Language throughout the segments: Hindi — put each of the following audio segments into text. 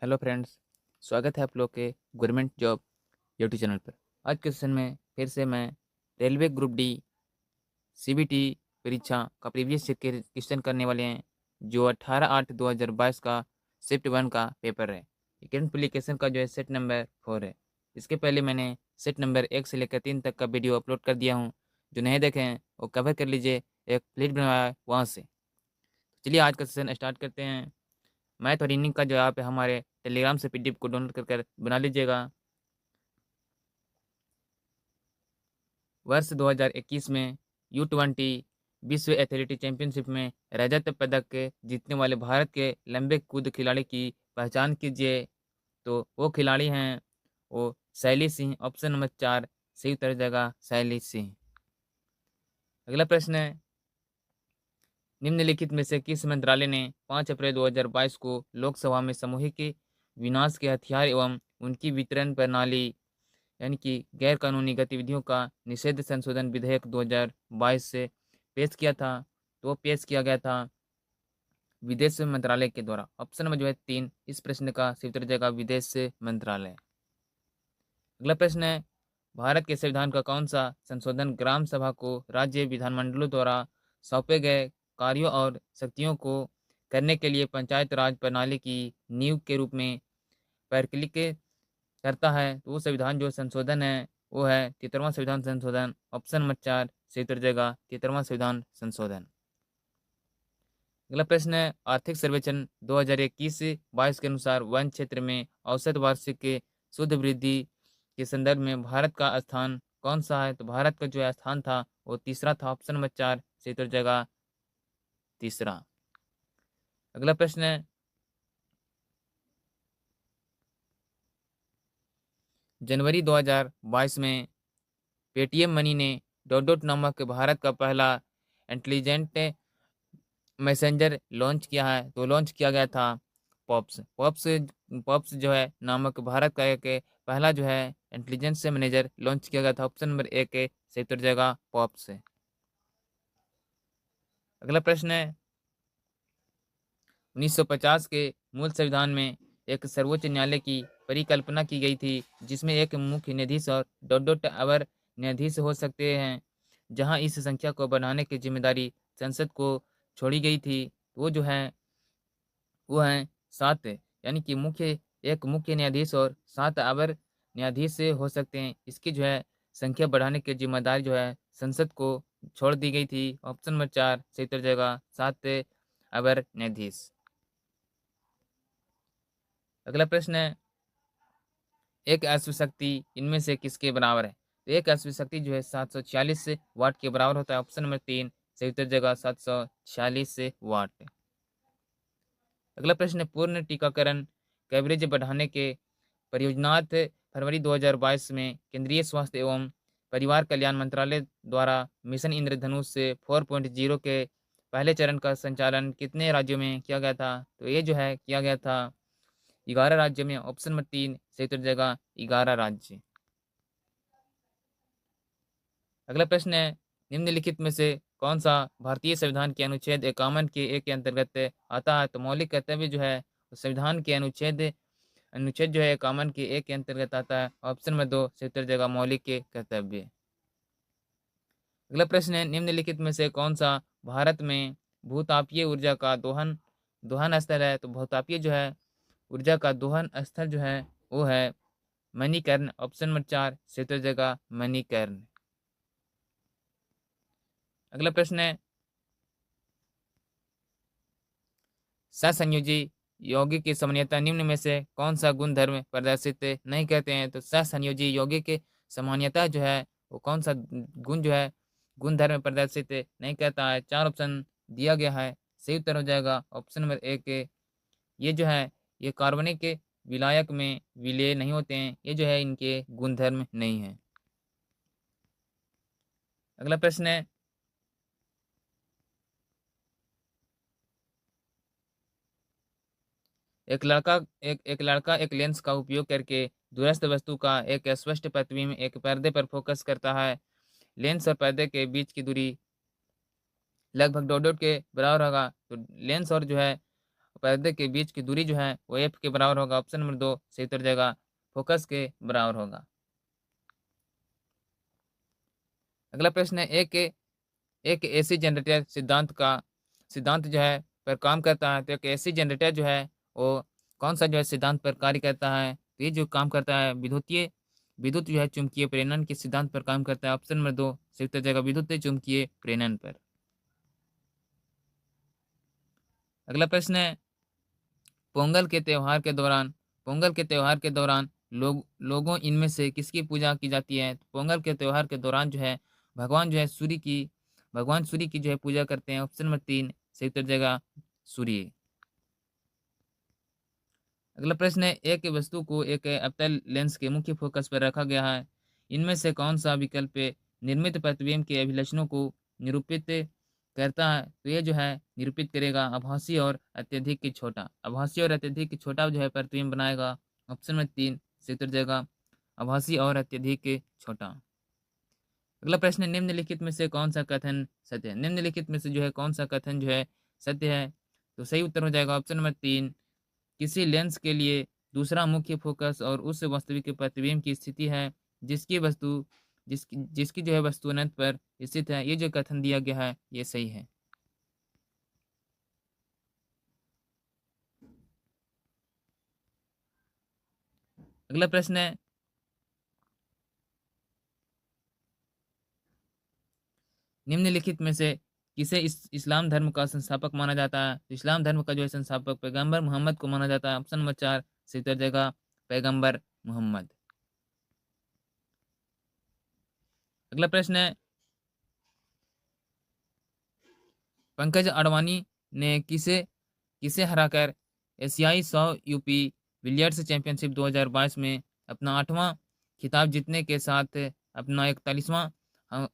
Hello friends. स्वागत है आप लोग के गवर्नमेंट जॉब यूट्यूब चैनल पर। आज के सेशन में फिर से मैं रेलवे ग्रुप डी सीबीटी परीक्षा का प्रीवियस क्वेश्चन करने वाले हैं, जो 18/8/2022 का शिफ्ट 1 का पेपर है। करंट एप्लीकेशन का जो है सेट नंबर 4 है। इसके पहले मैंने सेट नंबर 1 से लेकर 3 तक का वीडियो अपलोड कर दिया हूँ। जो नहीं देखे हैं वो कवर कर लीजिए, एक प्लेलिस्ट बनवाया है वहाँ से। चलिए आज का सेशन स्टार्ट करते हैं। मैथ और रीजनिंग का जो है आप हमारे टेलीग्राम से पीडीएफ को डाउनलोड कर बना लीजिएगा। वर्ष 2021 में U20 विश्व एथलेटिक चैंपियनशिप में रजत पदक जीतने वाले भारत के लंबे कूद खिलाड़ी की पहचान कीजिए। तो वो खिलाड़ी हैं वो शैली सिंह। ऑप्शन नंबर 4 सही उत्तर जगह शैली सिंह। अगला प्रश्न है, निम्नलिखित में से किस मंत्रालय ने 5 अप्रैल 2022 को लोकसभा में सामूहिक विनाश के हथियार एवं उनकी वितरण प्रणाली यानी कि गैर कानूनी गतिविधियों का निषेध संशोधन विधेयक 2022 से पेश किया था? तो वो पेश किया गया था विदेश मंत्रालय के द्वारा। ऑप्शन नंबर जो है 3 इस प्रश्न का सही उत्तर जाएगा विदेश मंत्रालय। अगला प्रश्न है, भारत के संविधान का कौन सा संशोधन ग्राम सभा को राज्य विधानमंडलों द्वारा सौंपे गए कार्यों और शक्तियों को करने के लिए पंचायत राज प्रणाली की नींव के रूप में प्रकलित करता है? तो वो संविधान जो संशोधन है वो है 73वां संविधान संशोधन। ऑप्शन नंबर 4 सही उत्तर जाएगा 73वां संविधान संशोधन। अगला प्रश्न है, आर्थिक सर्वेक्षण 2021-22 के अनुसार वन क्षेत्र में औसत वार्षिक शुद्ध वृद्धि के संदर्भ में भारत का स्थान कौन सा है? तो भारत का जो स्थान था वो तीसरा था। ऑप्शन नंबर 4 सही उत्तर जाएगा तीसरा। अगला प्रश्न है, जनवरी 2022 में पेटीएम मनी ने डॉट डॉट नामक भारत का पहला इंटेलिजेंट मैसेंजर लॉन्च किया है। तो लॉन्च किया गया था पॉप्स पॉप्स पॉप्स जो है नामक भारत का एक पहला जो है इंटेलिजेंस मैनेजर लॉन्च किया गया था। ऑप्शन नंबर 1 सही उत्तर जाएगा पॉप्स। अगला प्रश्न है, 1950 के मूल संविधान में एक सर्वोच्च न्यायालय की परिकल्पना की गई थी, जिसमें एक मुख्य न्यायाधीश और डॉट डॉट अवर न्यायाधीश हो सकते हैं, जहां इस संख्या को बढ़ाने की जिम्मेदारी संसद को छोड़ी गई थी। वो जो है वो हैं 7, यानी कि एक मुख्य न्यायाधीश और 7 अवर न्यायाधीश से हो सकते हैं। इसकी जो है संख्या बढ़ाने की जिम्मेदारी जो है संसद को छोड़ दी गई थी। ऑप्शन नंबर 4 सही उत्तर जाएगा 7 अवर न्यायाधीश। अगला प्रश्न है, एक अश्व शक्ति इनमें से किसके बराबर है? तो एक अश्व शक्ति जो है 746 वाट के बराबर होता है। ऑप्शन नंबर 3 सही उत्तर जाएगा 746 वाट। अगला प्रश्न है, पूर्ण टीकाकरण कवरेज बढ़ाने के परियोजनार्थ फरवरी 2022 में केंद्रीय स्वास्थ्य एवं परिवार कल्याण मंत्रालय द्वारा मिशन इंद्रधनुष से 4.0 के पहले चरण का संचालन कितने राज्यों में किया गया था? तो ये जो है किया गया था 11 राज्यों में। ऑप्शन नंबर 3 सही उत्तर जाएगा 11 राज्य। अगला प्रश्न है, निम्नलिखित में से कौन सा भारतीय संविधान के अनुच्छेद 51 के एक के अंतर्गत आता है? तो मौलिक कर्तव्य जो है संविधान के अनुच्छेद अनुच्छेद जो है 51 के एक के अंतर्गत आता है। ऑप्शन नंबर 2 से उत्तर जाएगा मौलिक के कर्तव्य। अगला प्रश्न है, निम्नलिखित में से कौन सा भारत में भूतापीय ऊर्जा का दोहन दोहन स्थल है? तो भूतापीय जो है ऊर्जा का दोहन स्थल जो है वो है मणिकर्ण। ऑप्शन नंबर 4 से उत्तर जाएगा मणिकर्ण। अगला प्रश्न है, सहसंयोजी यौगिक की सामान्यता निम्न में से कौन सा गुण धर्म प्रदर्शित नहीं करते हैं? तो सहसंयोजी यौगिक की सामान्यता जो है वो कौन सा गुण जो है गुण धर्म प्रदर्शित नहीं करता है? 4 ऑप्शन दिया गया है, सही उत्तर हो जाएगा ऑप्शन नंबर 1। ये जो है ये कार्बनिक के विलायक में विलय नहीं होते हैं, ये जो है इनके गुण धर्म नहीं है। अगला प्रश्न है, एक लड़का एक लेंस का उपयोग करके दूरस्थ वस्तु का एक स्पष्ट प्रतिबिंब एक पर्दे पर फोकस करता है। लेंस और पर्दे के बीच की दूरी लगभग 2.5 के बराबर होगा। तो लेंस और जो है पर्दे के बीच की दूरी जो है वो एफ के बराबर होगा। ऑप्शन नंबर 2 सही उत्तर जाएगा फोकस के बराबर होगा। अगला प्रश्न है एक एसी जनरेटर सिद्धांत जो है पर काम करता है। तो एक एसी जनरेटर जो है वो कौन सा जो है सिद्धांत पर कार्य करता है? तो ये जो काम करता है विद्युत जो है चुंबकीय प्रेरण के सिद्धांत पर काम करता है। ऑप्शन नंबर 2 सही उत्तर जाएगा विद्युत चुंबकीय प्रेरण पर। अगला प्रश्न है पोंगल के त्योहार के दौरान लोगों इनमें से किसकी पूजा की जाती है? तो पोंगल के त्योहार के दौरान जो है भगवान जो है भगवान सूर्य की जो है पूजा करते हैं। ऑप्शन नंबर 3 सही उत्तर जाएगा सूर्य। अगला प्रश्न है एक वस्तु को एक अवतल लेंस के मुख्य फोकस पर रखा गया है। इनमें से कौन सा विकल्प निर्मित प्रतिबिंब के अभिलक्षणों को निरूपित करता है? तो ये जो है निरूपित करेगा आभासी और अत्यधिक छोटा जो है प्रतिबिंब बनाएगा। ऑप्शन में 3 से उत्तर जाएगा आभासी और अत्यधिक छोटा। अगला प्रश्न है निम्नलिखित में से कौन सा कथन सत्य है? निम्नलिखित में से जो है कौन सा कथन जो है सत्य है? तो सही उत्तर हो जाएगा ऑप्शन नंबर 3 किसी लेंस के लिए दूसरा मुख्य फोकस और उस वास्तविक प्रतिबिंब की स्थिति है जिसकी जो है वस्तु अनंत पर स्थित है। ये जो कथन दिया गया है ये सही है। अगला प्रश्न है निम्नलिखित में से किसे इस्लाम धर्म का संस्थापक माना जाता है? तो इस्लाम धर्म का जो है संस्थापक पैगंबर मोहम्मद को माना जाता है। ऑप्शन नंबर 4 सही उत्तर जाएगा पैगंबर मोहम्मद। अगला प्रश्न है पंकज अडवाणी ने किसे किसे हराकर एशियाई 100 यूपी बिलियर्ड्स चैंपियनशिप 2022 में अपना 8वां खिताब जीतने के साथ अपना 41वां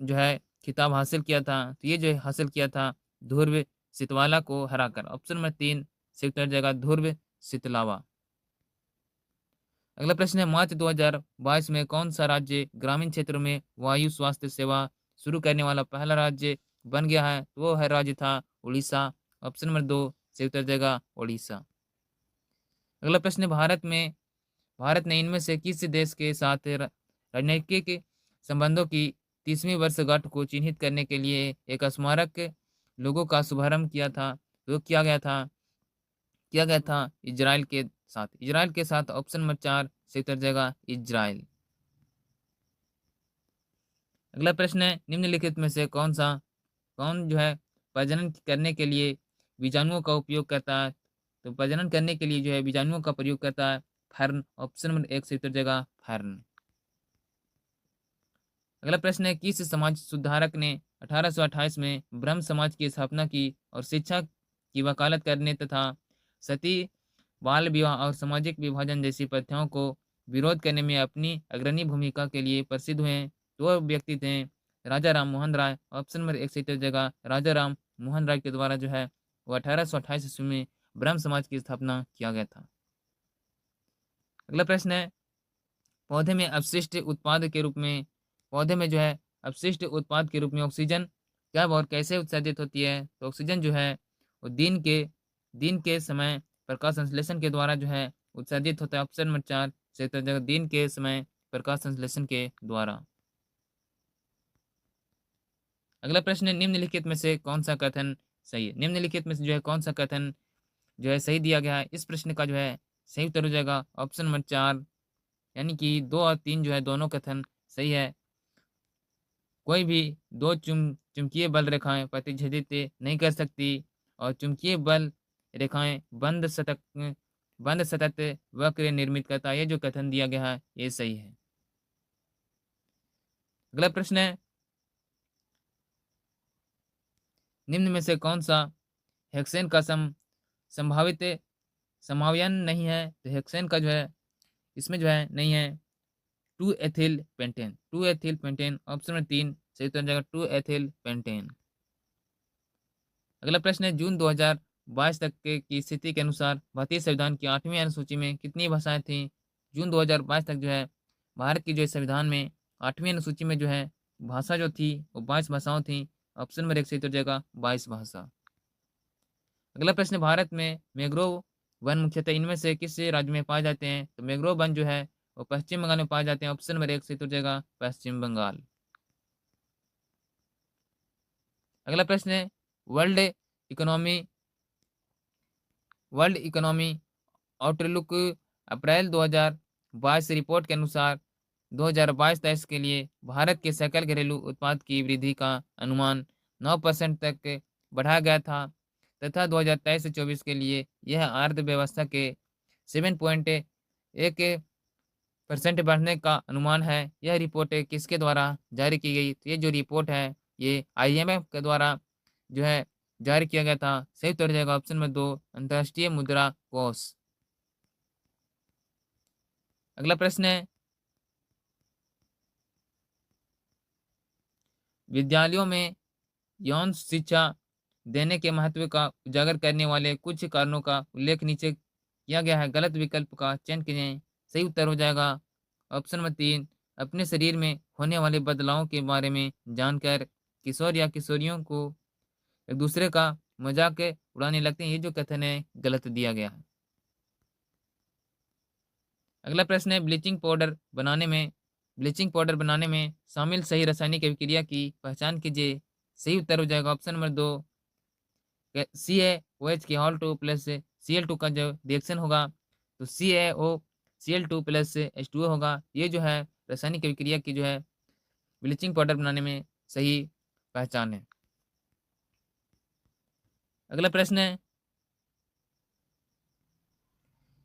जो है खिताब हासिल किया था? तो ये जो है हासिल किया था ध्रुव सितवाला को हराकर। ऑप्शन नंबर 3 से उत्तर जाएगा ध्रुव सितलावा। अगला प्रश्न है मार्च 2022 में कौन सा राज्य ग्रामीण क्षेत्रों में वायु स्वास्थ्य सेवा शुरू करने वाला पहला राज्य बन गया है? तो वो है राज्य था उड़ीसा। ऑप्शन नंबर 2 से उत्तर जाएगा उड़ीसा। अगला प्रश्न है भारत ने इनमें से किस देश के साथ राजनयिक संबंधों की 30वीं वर्षगांठ को चिन्हित करने के लिए एक स्मारक लोगों का शुभारंभ किया था? तो किया गया था इजराइल के साथ। ऑप्शन नंबर 4 से उत्तर जाएगा इजराइल। अगला प्रश्न है निम्नलिखित में से कौन जो है प्रजनन करने के लिए बीजाणुओं का उपयोग करता है? तो प्रजनन करने के लिए जो है बीजाणुओं का प्रयोग करता है फर्न। ऑप्शन नंबर 1 से उत्तर जाएगा फर्न। अगला प्रश्न है किस समाज सुधारक ने 1828 में ब्रह्म समाज की स्थापना की और शिक्षा की वकालत करने तथा सती बाल विवाह और सामाजिक विभाजन जैसी प्रथाओं को विरोध करने में अपनी अग्रणी भूमिका के लिए प्रसिद्ध हुए? दो व्यक्ति थे राजा राम मोहन राय। ऑप्शन नंबर 1 से जगह राजा राम मोहन राय के द्वारा जो है वो 1828 ईस्वी में ब्रह्म समाज की स्थापना किया गया था। अगला प्रश्न है पौधे में अपशिष्ट उत्पाद के रूप में पौधे में जो है अपशिष्ट उत्पाद के रूप में ऑक्सीजन कब और कैसे उत्सर्जित होती है? तो ऑक्सीजन जो है वो दिन के समय प्रकाश संश्लेषण के द्वारा जो है उत्सर्जित होता है। ऑप्शन नंबर 4 से दिन के समय प्रकाश संश्लेषण के द्वारा। अगला प्रश्न है निम्नलिखित में से कौन सा कथन सही है? निम्नलिखित में से जो है कौन सा कथन जो है सही दिया गया है? इस प्रश्न का जो है सही उत्तर हो जाएगा ऑप्शन नंबर 4 यानी कि 2 और 3 जो है दोनों कथन सही है। कोई भी दो चुंबकीय बल रेखाएं प्रतिच्छेदित नहीं कर सकती और चुंबकीय बल रेखाएं बंद सतत वक्र निर्मित करता है। ये जो कथन दिया गया है ये सही है। अगला प्रश्न है निम्न में से कौन सा हेक्सेन का संभावित समावयन नहीं है? तो हेक्सेन का जो है इसमें जो है नहीं है 2 एथिल पेंटेन। ऑप्शन में 3 सही उत्तर जाएगा 2 एथिल पेंटेन। अगला प्रश्न है जून 2022 तक की स्थिति के अनुसार भारतीय संविधान की 8वीं अनुसूची में कितनी भाषाएं थी? जून 2022 तक जो है भारत की जो संविधान में 8वीं अनुसूची में जो है भाषा जो थी वो 22 भाषाओं थी। ऑप्शन नंबर 1 सही उत्तर जाएगा 22 भाषा। अगला प्रश्न, भारत में मैंग्रोव वन मुख्यतः इनमें से किस राज्य में पाए जाते हैं? तो मैंग्रोव वन जो है वो पश्चिम बंगाल में पाए जाते हैं। ऑप्शन नंबर 1 सही उत्तर हो जाएगा पश्चिम बंगाल। अगला प्रश्न है, world economy world economy outlook April 2022 report के अनुसार 2022-23 के लिए भारत के सकल घरेलू उत्पाद की वृद्धि का अनुमान 9% तक बढ़ाया गया था तथा 2023 से 24 के लिए यह अर्थव्यवस्था के 7.1% बढ़ने का अनुमान है। यह रिपोर्ट किसके द्वारा जारी की गई? तो ये जो रिपोर्ट है ये IMF के द्वारा जो है जारी किया गया था। सही उत्तर हो जाएगा ऑप्शन नंबर 2 अंतर्राष्ट्रीय मुद्रा कोष। अगला प्रश्न है, विद्यालयों में यौन शिक्षा देने के महत्व का उजागर करने वाले कुछ कारणों का उल्लेख नीचे किया गया है। गलत विकल्प का चयन कीजिए। सही उत्तर हो जाएगा ऑप्शन नंबर 3 अपने शरीर में होने वाले बदलावों के बारे में जानकर किशोर या किशोरियों को एक दूसरे का मजाक उड़ाने लगते हैं। ये जो कथन है गलत दिया गया है। अगला प्रश्न है, ब्लीचिंग पाउडर बनाने में शामिल सही रासायनिक अभिक्रिया की पहचान कीजिए। सही उत्तर हो जाएगा ऑप्शन नंबर 2 CaOH के Hol2 प्लस Cl2 का जो रिएक्शन होगा तो CaOCl2 प्लस H2O होगा। ये जो है रासायनिक अभिक्रिया की जो है ब्लीचिंग पाउडर बनाने में सही पहचान है। अगला प्रश्न है,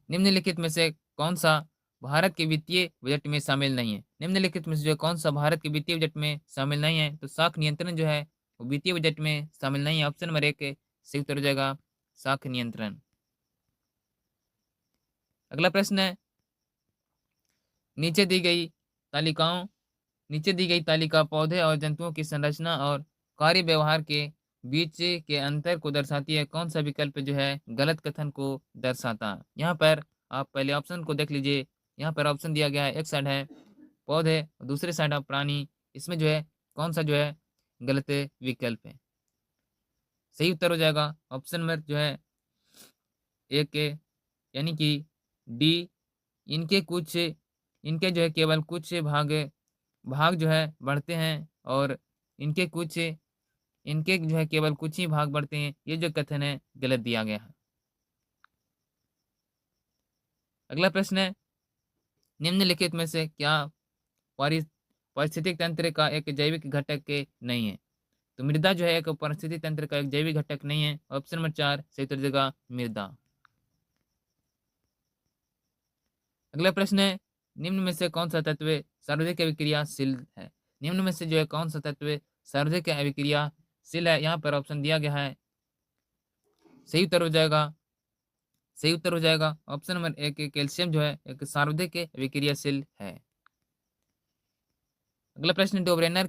निम्नलिखित में से कौन सा भारत के वित्तीय बजट में शामिल नहीं है? निम्नलिखित में से जो कौन सा भारत के वित्तीय बजट में शामिल नहीं है? तो साख नियंत्रण जो है वो वित्तीय बजट में शामिल नहीं है। ऑप्शन नंबर 1 सही उत्तर हो जाएगा साख नियंत्रण। अगला प्रश्न है, नीचे दी गई तालिकाओं नीचे दी गई तालिका पौधे और जंतुओं की संरचना और कार्य व्यवहार के बीच के अंतर को दर्शाती है। कौन सा विकल्प जो है गलत कथन को दर्शाता है? यहाँ पर आप पहले ऑप्शन को देख लीजिए। यहाँ पर ऑप्शन दिया गया है, एक साइड है पौधे और दूसरे साइड है प्राणी। इसमें जो है कौन सा जो है गलत विकल्प है? सही उत्तर हो जाएगा ऑप्शन नंबर जो है एक यानी कि डी। इनके जो है केवल कुछ भाग भाग जो है बढ़ते हैं और इनके कुछ इनके जो है केवल कुछ ही भाग बढ़ते हैं। ये जो कथन है गलत दिया गया है। अगला प्रश्न है, निम्नलिखित में से क्या पारि पारिस्थितिक तंत्र का एक जैविक घटक के नहीं है? तो मृदा जो है एक पारिस्थितिक तंत्र का एक जैविक घटक नहीं है। ऑप्शन नंबर 4 सही उत्तर देगा मृदा। अगला प्रश्न है, निम्न में से कौन सा तत्व सर्वाधिक अभिक्रियाशील है? निम्न में से जो है कौन सा तत्व सर्वाधिक अभिक्रियाशील है? यहाँ पर ऑप्शन दिया गया है। सही उत्तर हो जाएगा ऑप्शन नंबर 1 कैल्शियम जो है एक सर्वाधिक अभिक्रियाशील है। अगला प्रश्न, डोब्रेनर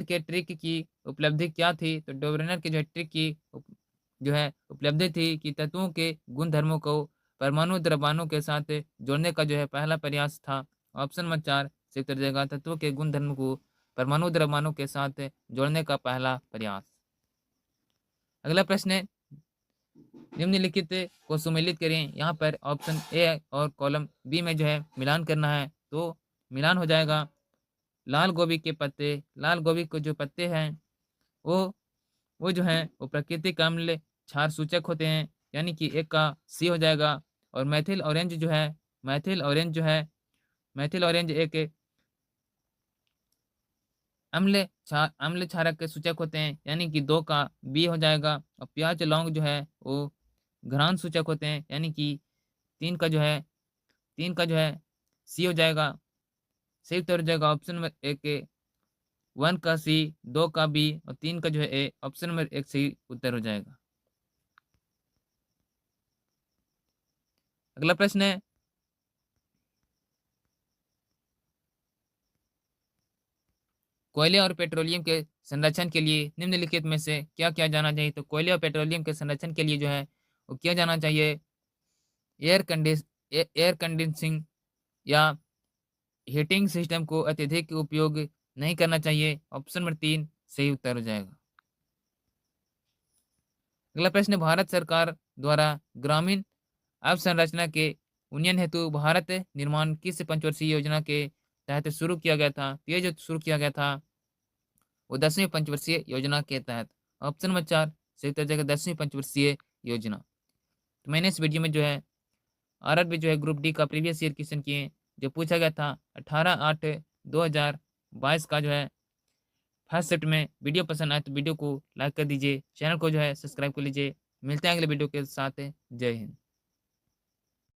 के ट्रिक की उपलब्धि क्या थी? तो डोब्रेनर के जो ट्रिक की जो है उपलब्धि थी कि तत्वों के गुण धर्मों को परमाणु द्रव्यमानों के साथ जोड़ने का जो है पहला प्रयास था। ऑप्शन नंबर 4 से उत्तर देगा तत्वों के गुण धर्म को परमाणु द्रव्यमानों के साथ जोड़ने का पहला प्रयास। अगला प्रश्न है, निम्नलिखित को सुमेलित करें। यहाँ पर ऑप्शन ए और कॉलम बी में जो है मिलान करना है। तो मिलान हो जाएगा लाल गोभी को जो पत्ते हैं वो जो है वो प्राकृतिक अम्ल क्षार सूचक होते हैं, यानी कि एक का सी हो जाएगा। और मैथिल ऑरेंज एक अम्ल क्षारक के सूचक होते हैं, यानी कि 2 का बी हो जाएगा। और प्याज लौंग जो है वो घ्राण सूचक होते हैं, यानी कि 3 का जो है सी हो जाएगा। सही उत्तर हो जाएगा ऑप्शन नंबर 1 1 का सी, 2 का बी और 3 का जो है ए। ऑप्शन नंबर 1 सही उत्तर हो जाएगा। अगला प्रश्न है, कोयले और पेट्रोलियम के संरक्षण के लिए निम्नलिखित में से क्या किया जाना चाहिए? तो कोयले और पेट्रोलियम के संरक्षण के लिए जो है वो किया जाना चाहिए एयर कंडीशनिंग या हीटिंग सिस्टम को अत्यधिक उपयोग नहीं करना चाहिए। ऑप्शन नंबर 3 सही उत्तर हो जाएगा। अगला प्रश्न, भारत सरकार द्वारा ग्रामीण अवसंरचना के उन्नयन हेतु भारत निर्माण किस पंचवर्षीय योजना के तहत शुरू किया गया था? तो ये जो शुरू किया गया था वो 10वीं पंचवर्षीय योजना के तहत। ऑप्शन नंबर 4 सही उत्तर जाएगा 10वीं पंचवर्षीय योजना। तो मैंने इस वीडियो में जो है आरआरबी जो है ग्रुप डी का प्रीवियस ईयर क्वेश्चन किए, जो पूछा गया था 18/8/2022 का जो है फर्स्ट शिफ्ट में। वीडियो पसंद आए तो वीडियो को लाइक कर दीजिए, चैनल को जो है सब्सक्राइब कर लीजिए। मिलते हैं अगले वीडियो के साथ। जय हिंद।